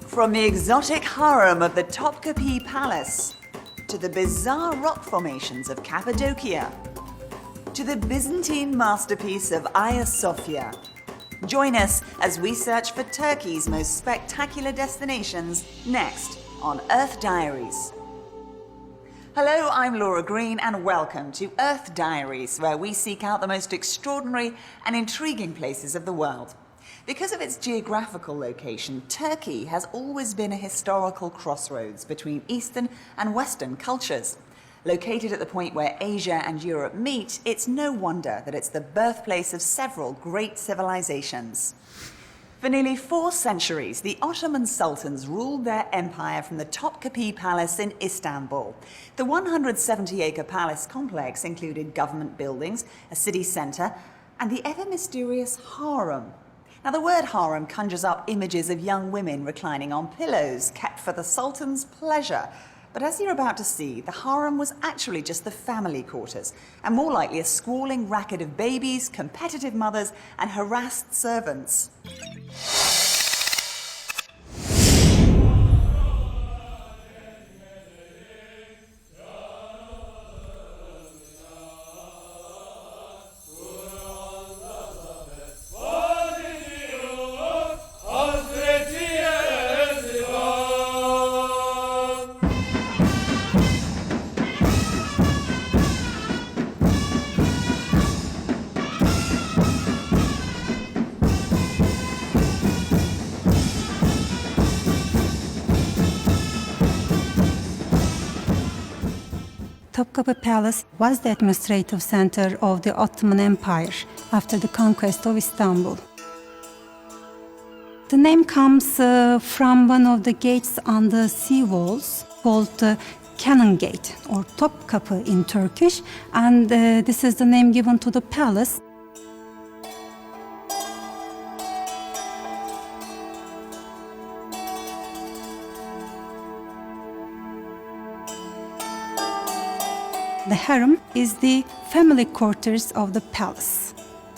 From the exotic harem of the Topkapi Palace, to the bizarre rock formations of Cappadocia, to the Byzantine masterpiece of Hagia Sophia. Join us as we search for Turkey's most spectacular destinations next on Earth Diaries. Hello, I'm Laura Green and welcome to Earth Diaries, where we seek out the most extraordinary and intriguing places of the world. Because of its geographical location, Turkey has always been a historical crossroads between Eastern and Western cultures. Located at the point where Asia and Europe meet, it's no wonder that it's the birthplace of several great civilizations. For nearly 4 centuries, the Ottoman sultans ruled their empire from the Topkapi Palace in Istanbul. The 170-acre palace complex included government buildings, a city centre, and the ever-mysterious harem. Now, the word harem conjures up images of young women reclining on pillows, kept for the sultan's pleasure. But as you're about to see, the harem was actually just the family quarters, and more likely a squalling racket of babies, competitive mothers, and harassed servants. Topkapi Palace was the administrative center of the Ottoman Empire after the conquest of Istanbul. The name comes from one of the gates on the sea walls called the Cannon Gate or Topkapi in Turkish, and this is the name given to the palace. The harem is the family quarters of the palace.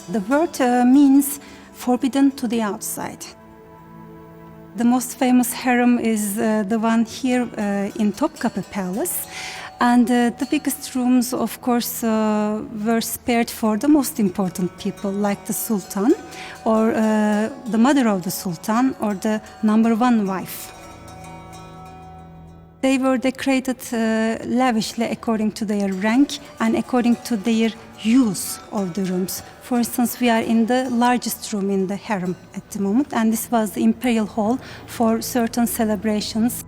The word means forbidden to the outside. The most famous harem is the one here in Topkapi Palace. And the biggest rooms, of course, were spared for the most important people, like the Sultan, or the mother of the Sultan, or the number 1 wife. They were decorated lavishly according to their rank and according to their use of the rooms. For instance, we are in the largest room in the harem at the moment, and this was the imperial hall for certain celebrations.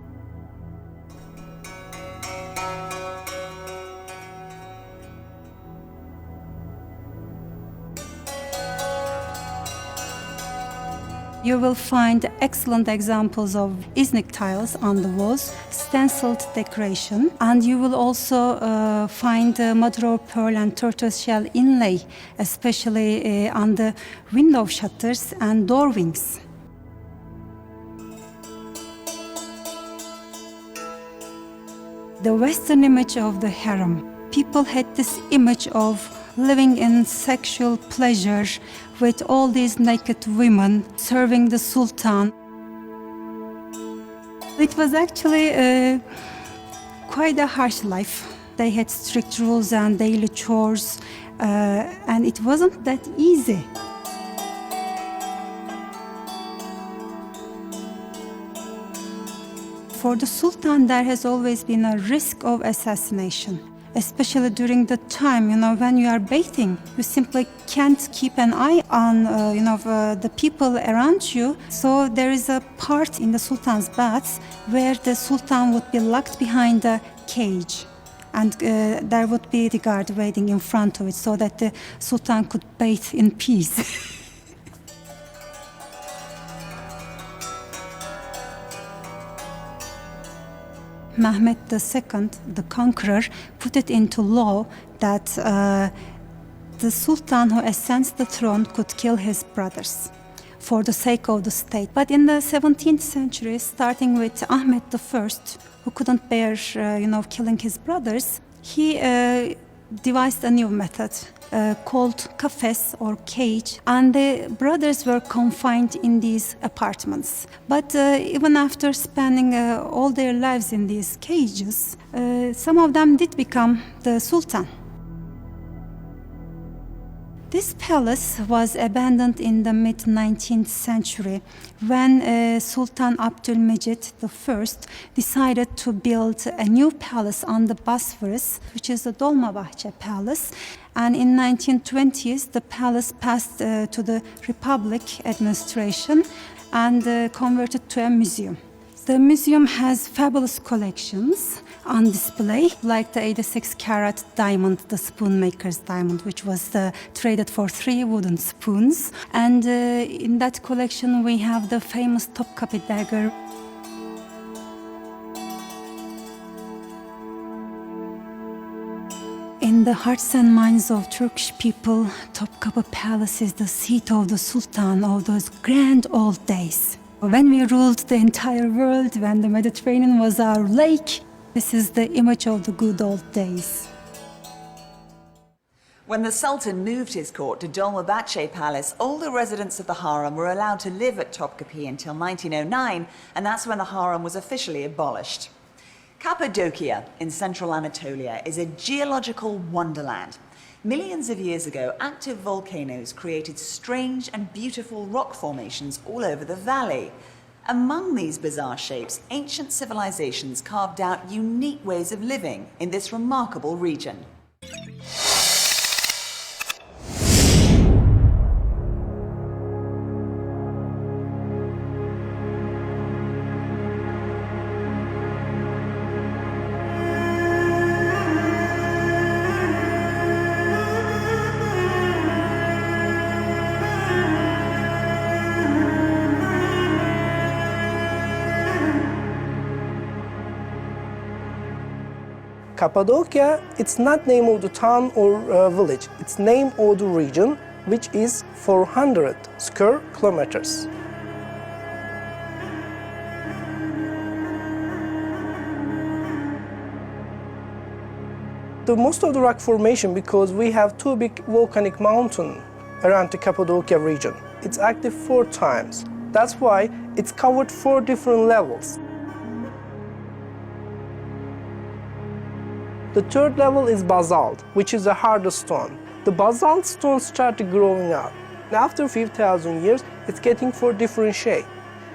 You will find excellent examples of Iznik tiles on the walls, stenciled decoration, and you will also find mother of pearl and tortoiseshell inlay, especially on the window shutters and door wings. The Western image of the harem. People had this image of living in sexual pleasure with all these naked women serving the Sultan. It was actually quite a harsh life. They had strict rules and daily chores, and it wasn't that easy. For the Sultan, there has always been a risk of assassination. Especially during the time, when you are bathing, you simply can't keep an eye on, the people around you. So there is a part in the Sultan's baths where the Sultan would be locked behind a cage. And there would be the guard waiting in front of it so that the Sultan could bathe in peace. Mehmet II, the conqueror, put it into law that the Sultan who ascends the throne could kill his brothers for the sake of the state. But in the 17th century, starting with Ahmet I, who couldn't bear, killing his brothers, he devised a new method called kafes or cage, and the brothers were confined in these apartments. But even after spending all their lives in these cages, some of them did become the sultan. This palace was abandoned in the mid-19th century when Sultan Abdülmecid I decided to build a new palace on the Bosphorus, which is the Dolmabahce Palace. And in 1920s, the palace passed to the Republic administration and converted to a museum. The museum has fabulous collections on display, like the 86-carat diamond, the spoonmaker's diamond, which was traded for 3 wooden spoons. And in that collection, we have the famous Topkapi dagger. In the hearts and minds of Turkish people, Topkapi Palace is the seat of the Sultan of those grand old days. When we ruled the entire world, when the Mediterranean was our lake, this is the image of the good old days. When the Sultan moved his court to Dolmabahce Palace, all the residents of the harem were allowed to live at Topkapi until 1909, and that's when the harem was officially abolished. Cappadocia in central Anatolia is a geological wonderland. Millions of years ago, active volcanoes created strange and beautiful rock formations all over the valley. Among these bizarre shapes, ancient civilizations carved out unique ways of living in this remarkable region. Cappadocia, it's not name of the town or village, it's name of the region, which is 400 square kilometers. The most of the rock formation, because we have 2 big volcanic mountains around the Cappadocia region. It's active 4 times. That's why it's covered 4 different levels. The 3rd level is basalt, which is the hardest stone. The basalt stone started growing up. After 5,000 years, it's getting 4 different shape.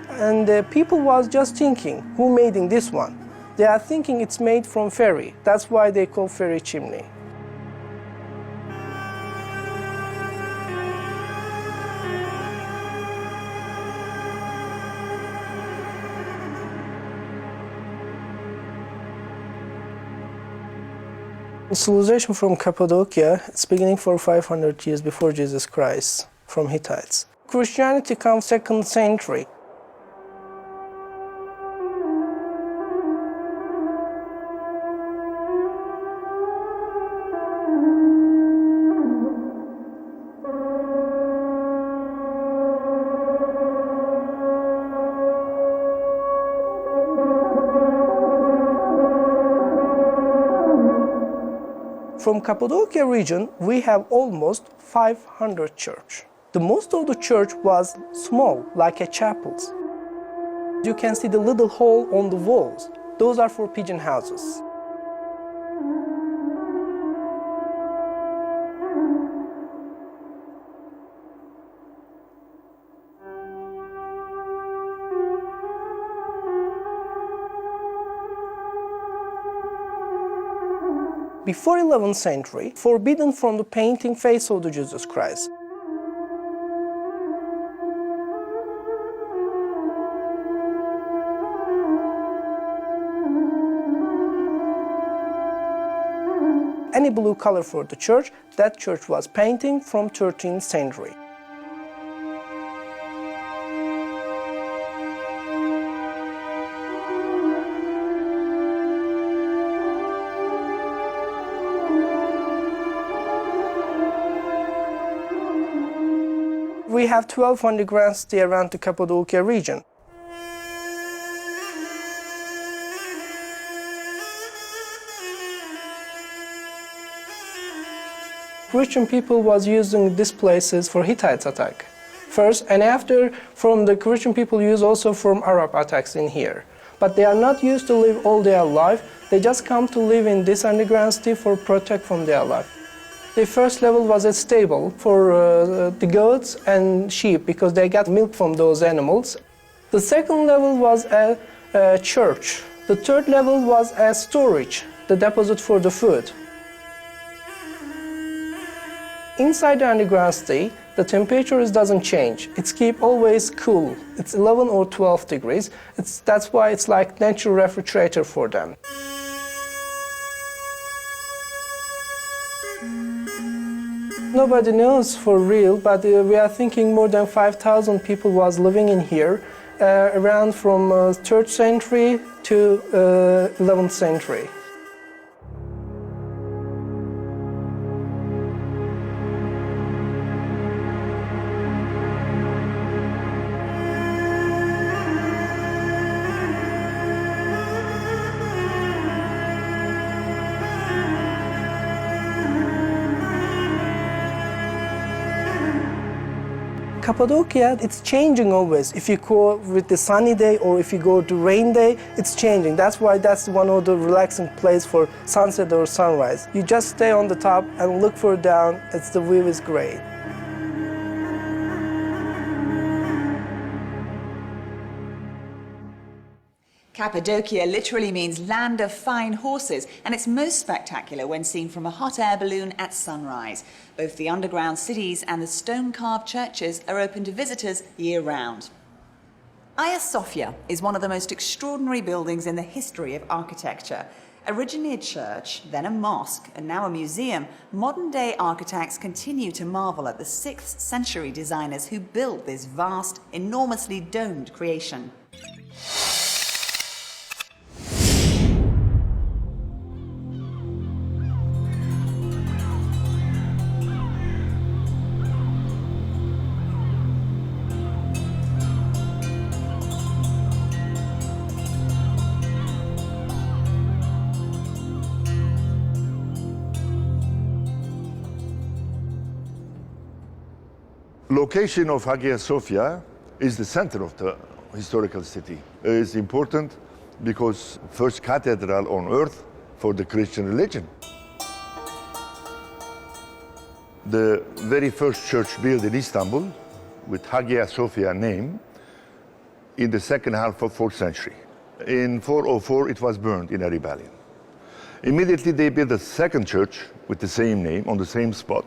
And people was just thinking, who made in this one? They are thinking it's made from fairy. That's why they call fairy chimney. Civilization from Cappadocia, it's beginning for 500 years before Jesus Christ, from Hittites. Christianity comes 2nd century. From Cappadocia region, we have almost 500 churches. The most of the church was small, like a chapels. You can see the little hole on the walls. Those are for pigeon houses. Before 11th century, forbidden from the painting face of the Jesus Christ. Any blue color for the church, that church was painting from 13th century. We have 12 underground stay around the Cappadocia region. Christian people was using these places for Hittites attack first, and after from the Christian people use also from Arab attacks in here. But they are not used to live all their life. They just come to live in this underground city for protect from their life. The first level was a stable for the goats and sheep because they got milk from those animals. The second level was a church. The third level was a storage, the deposit for the food. Inside the underground city, the temperature doesn't change. It's keep always cool. It's 11 or 12 degrees. That's why it's like natural refrigerator for them. Nobody knows for real, but we are thinking more than 5,000 people was living in here, around from 3rd century to 11th century. Cappadocia, it's changing always. If you go with the sunny day or if you go to rain day, it's changing. That's why that's one of the relaxing place for sunset or sunrise. You just stay on the top and look for down. The view is great. Cappadocia literally means land of fine horses, and it's most spectacular when seen from a hot air balloon at sunrise. Both the underground cities and the stone-carved churches are open to visitors year-round. Hagia Sophia is one of the most extraordinary buildings in the history of architecture. Originally a church, then a mosque, and now a museum, modern-day architects continue to marvel at the 6th century designers who built this vast, enormously domed creation. Location of Hagia Sophia is the center of the historical city. It is important because first cathedral on earth for the Christian religion. The very first church built in Istanbul with Hagia Sophia name in the second half of 4th century. In 404 it was burned in a rebellion. Immediately they built a second church with the same name on the same spot,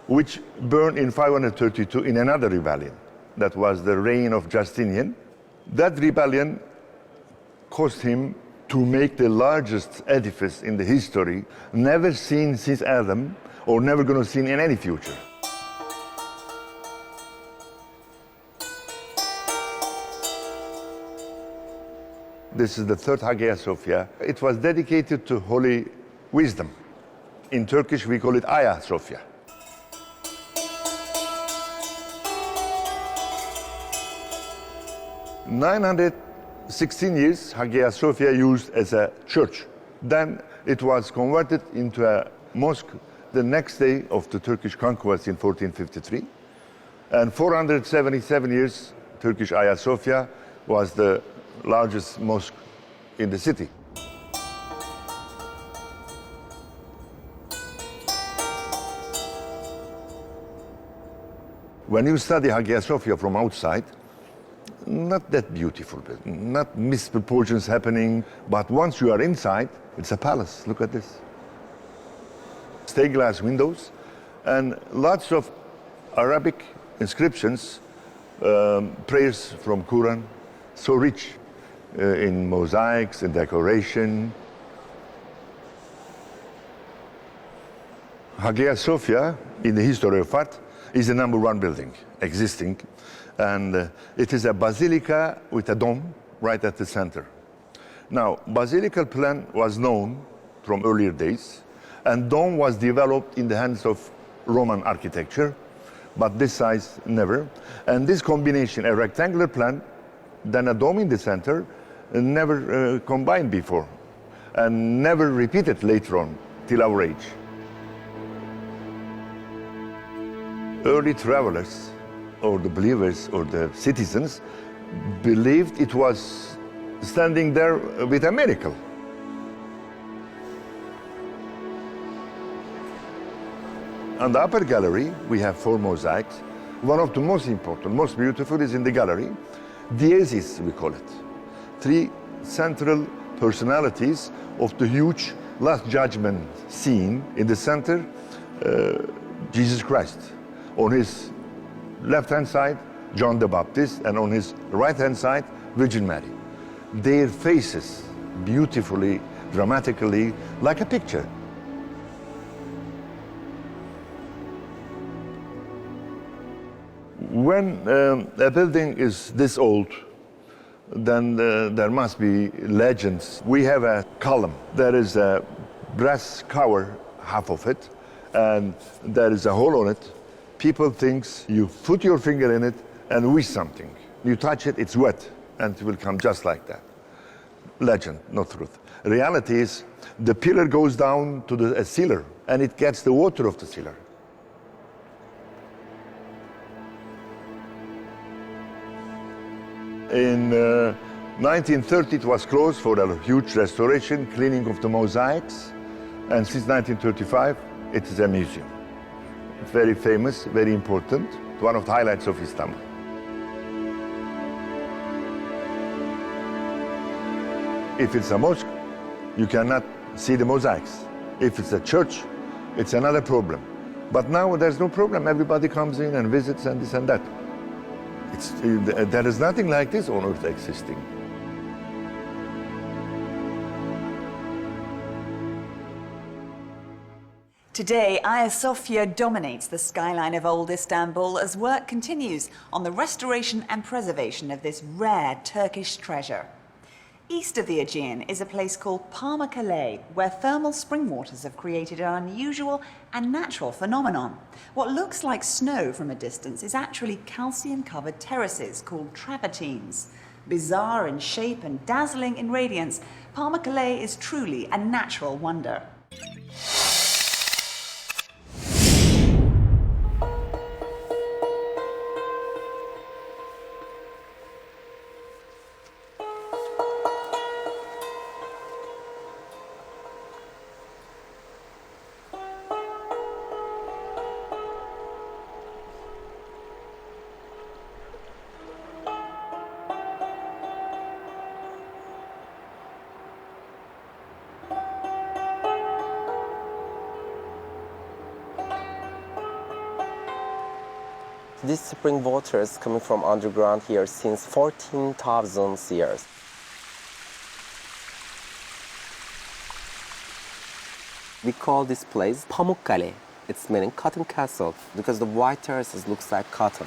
which burned in 532 in another rebellion. That was the reign of Justinian. That rebellion caused him to make the largest edifice in the history, never seen since Adam, or never gonna see in any future. This is the third Hagia Sophia. It was dedicated to holy wisdom. In Turkish, we call it Hagia Sophia. 916 years, Hagia Sophia used as a church. Then it was converted into a mosque the next day of the Turkish conquest in 1453. And 477 years, Turkish Hagia Sophia was the largest mosque in the city. When you study Hagia Sophia from outside, not that beautiful, not misproportions happening, but once you are inside, it's a palace. Look at this. Stained glass windows and lots of Arabic inscriptions, prayers from Quran, so rich in mosaics and decoration. Hagia Sophia, in the history of art, is the #1 building existing. And it is a basilica with a dome right at the center. Now, basilical plan was known from earlier days, and dome was developed in the hands of Roman architecture, but this size never. And this combination, a rectangular plan, then a dome in the center, never combined before, and never repeated later on till our age. early travelers, or the believers, or the citizens, believed it was standing there with a miracle. On the upper gallery, we have 4 mosaics. One of the most important, most beautiful is in the gallery. Deises, we call it. 3 central personalities of the huge Last Judgment scene. In the center, Jesus Christ. On his left-hand side, John the Baptist, and on his right-hand side, Virgin Mary. Their faces, beautifully, dramatically, like a picture. When a building is this old, then there must be legends. We have a column. There is a brass cover, half of it, and there is a hole on it. People think you put your finger in it and wish something. You touch it, it's wet, and it will come just like that. Legend, not truth. Reality is the pillar goes down to the cellar, and it gets the water of the cellar. In 1930, it was closed for a huge restoration, cleaning of the mosaics. And since 1935, it is a museum. Very famous, very important, one of the highlights of Istanbul. If it's a mosque, you cannot see the mosaics. If it's a church, it's another problem. But now there's no problem. Everybody comes in and visits and this and that. There is nothing like this on Earth existing. Today, Hagia Sophia dominates the skyline of old Istanbul as work continues on the restoration and preservation of this rare Turkish treasure. East of the Aegean is a place called Pamukkale, where thermal spring waters have created an unusual and natural phenomenon. What looks like snow from a distance is actually calcium-covered terraces called travertines. Bizarre in shape and dazzling in radiance, Pamukkale is truly a natural wonder. This spring water is coming from underground here since 14,000 years. We call this place Pamukkale. It's meaning cotton castle because the white terraces looks like cotton.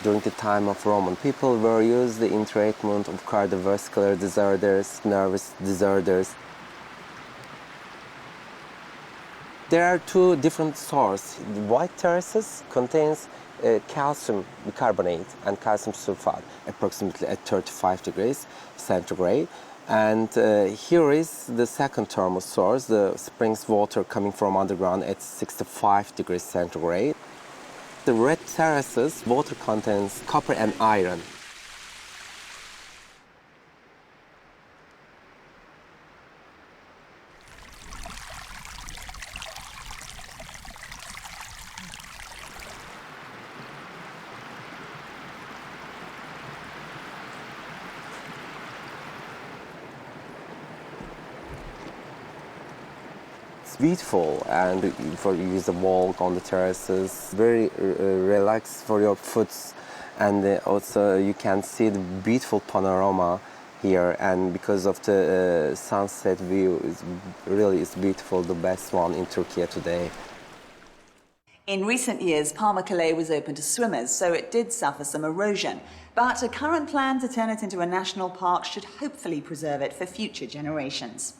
During the time of Roman, people were used in treatment of cardiovascular disorders, nervous disorders. There are 2 different sources. The white terraces contains calcium bicarbonate and calcium sulfate, approximately at 35 degrees centigrade. And here is the second thermal source, the springs water coming from underground at 65 degrees centigrade. The red terraces, water contains copper and iron. Beautiful, and for you use a walk on the terraces, very relaxed for your foot, and also you can see the beautiful panorama here, and because of the sunset view, it's beautiful, the best one in Turkey today. In recent years, Pamukkale was open to swimmers, so it did suffer some erosion. But a current plan to turn it into a national park should hopefully preserve it for future generations.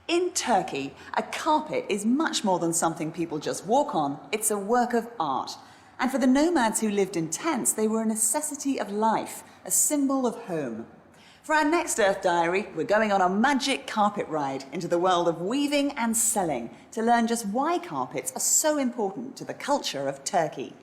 In Turkey, a carpet is much more than something people just walk on. It's a work of art. And for the nomads who lived in tents, they were a necessity of life, a symbol of home. For our next Earth Diary, we're going on a magic carpet ride into the world of weaving and selling to learn just why carpets are so important to the culture of Turkey.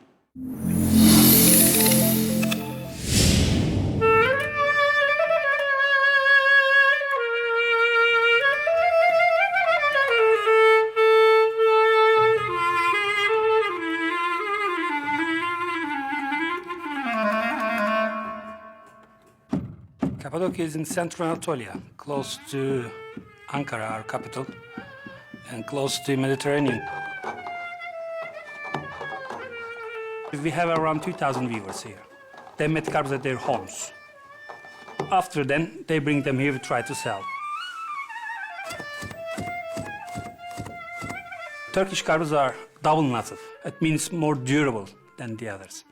Cappadocia is in central Anatolia, close to Ankara, our capital, and close to the Mediterranean. We have around 2,000 weavers here. They make carpets at their homes. After then, they bring them here to try to sell. Turkish carpets are double knotted. It means more durable than the others.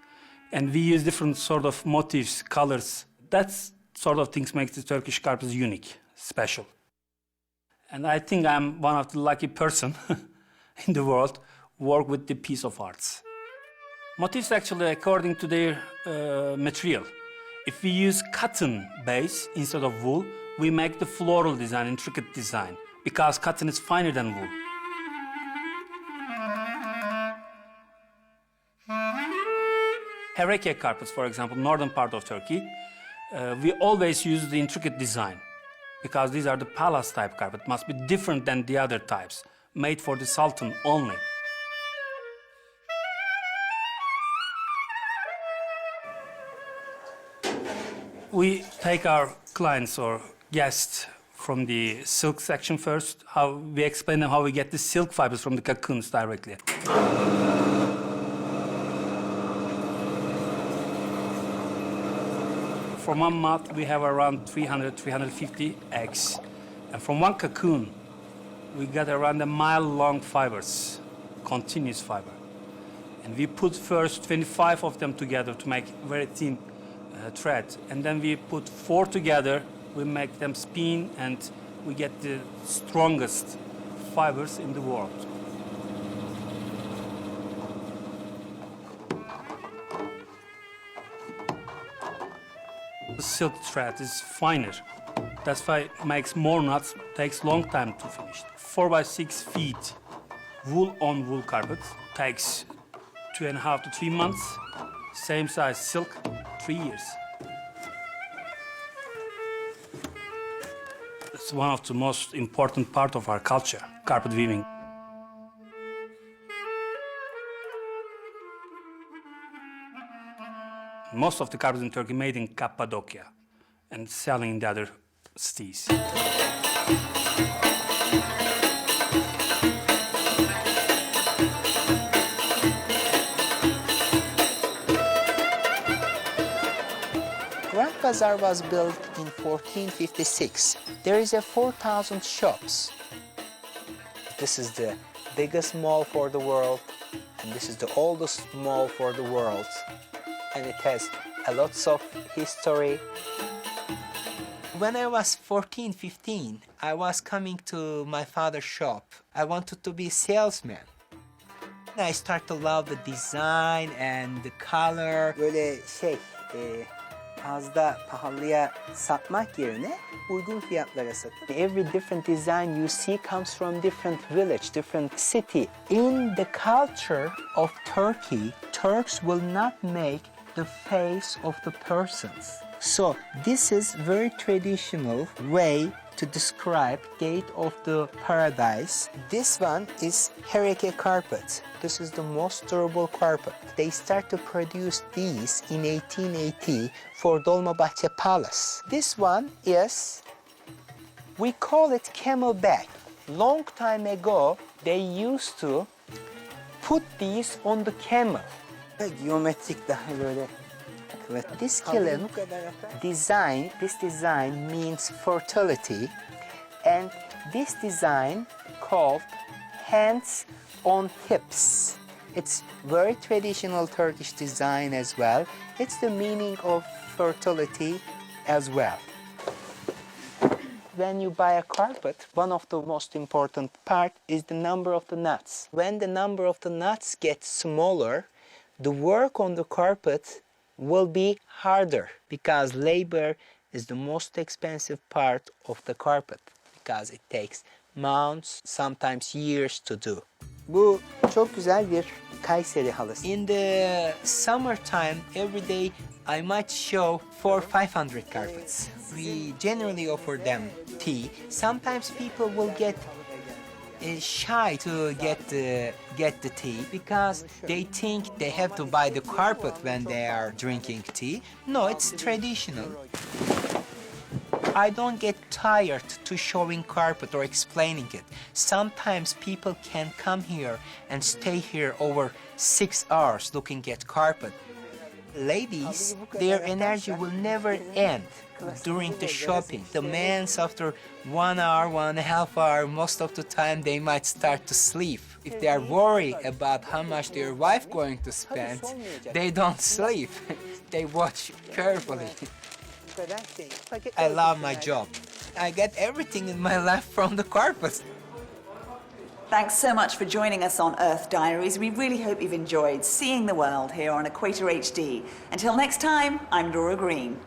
And we use different sort of motifs, colors. That's sort of things makes the Turkish carpets unique, special. And I think I'm one of the lucky person in the world who work with the piece of arts. Motifs actually according to their material. If we use cotton base instead of wool, we make the floral design, intricate design, because cotton is finer than wool. Hereke carpets, for example, northern part of Turkey, we always use the intricate design because these are the palace type carpet, must be different than the other types, made for the Sultan only. We take our clients or guests from the silk section first. We explain them how we get the silk fibers from the cocoons directly. From one moth, we have around 300, 350 eggs. And from one cocoon, we get around 1 mile long fibers, continuous fiber. And we put first 25 of them together to make very thin thread. And then we put 4 together, we make them spin, and we get the strongest fibers in the world. The silk thread is finer. That's why it makes more knots, takes long time to finish. 4 by 6 feet wool on wool carpet takes 2.5 to 3 months. Same size silk, 3 years. It's one of the most important part of our culture, carpet weaving. Most of the carpets in Turkey made in Cappadocia and selling in the other cities. Grand Bazaar was built in 1456. There is 4,000 shops. This is the biggest mall for the world, and this is the oldest mall for the world. And it has a lots of history. When I was 14, 15, I was coming to my father's shop. I wanted to be a salesman. I started to love the design and the color. Böyle fazla pahalıya satmak yerine uygun fiyatlara satıp. Every different design you see comes from different village, different city. In the culture of Turkey, Turks will not make the face of the persons. So this is very traditional way to describe gate of the paradise. This one is Hereke carpet. This is the most durable carpet. They start to produce these in 1880 for Dolmabahce Palace. This one is, we call it camelback. Long time ago, they used to put these on the camel. Geometrik daha böyle. This design means fertility, and this design called hands on hips. It's very traditional Turkish design as well. It's the meaning of fertility as well. when you buy a carpet, one of the most important part is the number of the nuts. When the number of the nuts gets smaller, the work on the carpet will be harder because labor is the most expensive part of the carpet because it takes months, sometimes years to do. Bu çok güzel bir Kayseri halısı. In the summertime, every day I might show 400-500 carpets. We generally offer them tea. Sometimes people will get shy to get the tea because they think they have to buy the carpet when they are drinking tea. No, it's traditional. I don't get tired to showing carpet or explaining it. Sometimes people can come here and stay here over 6 hours looking at carpet. Ladies, their energy will never end during the shopping. The men's after 1 hour, 1.5 hour, most of the time they might start to sleep. If they are worried about how much their wife going to spend, they don't sleep. They watch carefully. I love my job. I get everything in my life from the carpet. Thanks so much for joining us on Earth Diaries. We really hope you've enjoyed seeing the world here on Equator HD. Until next time, I'm Laura Green.